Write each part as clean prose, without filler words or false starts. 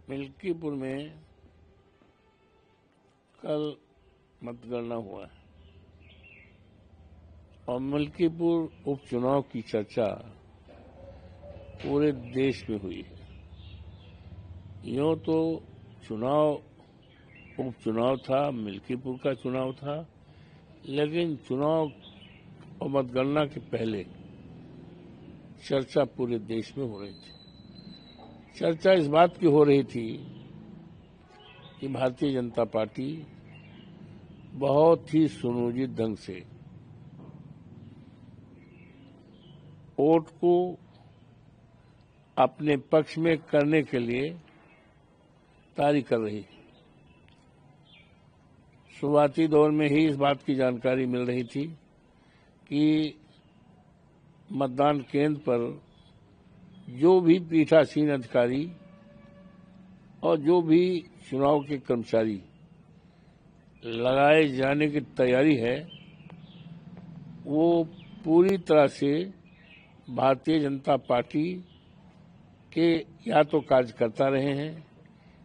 मिल्कीपुर में कल मतगणना हुआ है और मिल्कीपुर उपचुनाव की चर्चा पूरे देश में हुई है। यूं तो उपचुनाव था, मिल्कीपुर का चुनाव था, लेकिन चुनाव और मतगणना के पहले चर्चा पूरे देश में हो रही थी। चर्चा इस बात की हो रही थी कि भारतीय जनता पार्टी बहुत ही सुनियोजित ढंग से वोट को अपने पक्ष में करने के लिए तैयारी कर रही है। शुरुआती दौर में ही इस बात की जानकारी मिल रही थी कि मतदान केंद्र पर जो भी पीठासीन अधिकारी और जो भी चुनाव के कर्मचारी लगाए जाने की तैयारी है, वो पूरी तरह से भारतीय जनता पार्टी के या तो कार्यकर्ता रहे हैं,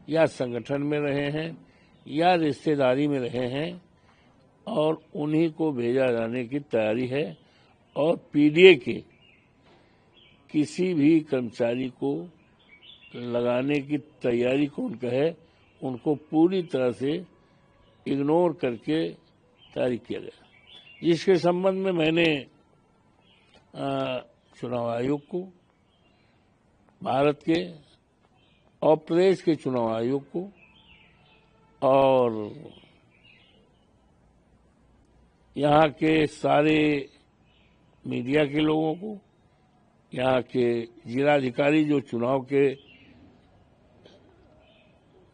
या संगठन में रहे हैं, या रिश्तेदारी में रहे हैं, और उन्हीं को भेजा जाने की तैयारी है। और पीडीए के किसी भी कर्मचारी को लगाने की तैयारी कौन कहे, उनको पूरी तरह से इग्नोर करके तैयारी किया गया, जिसके संबंध में मैंने चुनाव आयोग को, भारत के और प्रदेश के चुनाव आयोग को और यहाँ के सारे मीडिया के लोगों को, यहाँ के जिलाधिकारी जो चुनाव के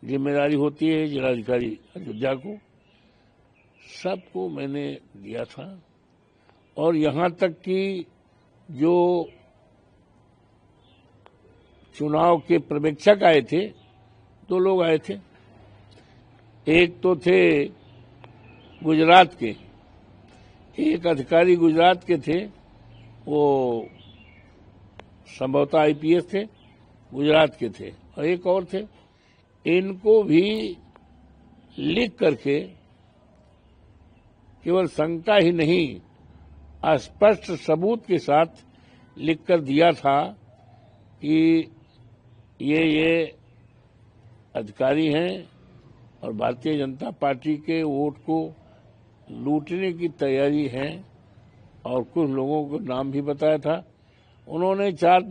जिम्मेदारी होती है, जिलाधिकारी अयोध्या को, सबको मैंने दिया था। और यहाँ तक कि जो चुनाव के पर्यवेक्षक आए थे, 2 लोग आए थे। एक तो थे गुजरात के, एक अधिकारी गुजरात के थे, वो संभवतः आईपीएस थे, गुजरात के थे, और एक और थे। इनको भी लिख करके केवल शंका ही नहीं, स्पष्ट सबूत के साथ लिखकर दिया था कि ये अधिकारी हैं और भारतीय जनता पार्टी के वोट को लूटने की तैयारी है। और कुछ लोगों को नाम भी बताया था। उन्होंने 4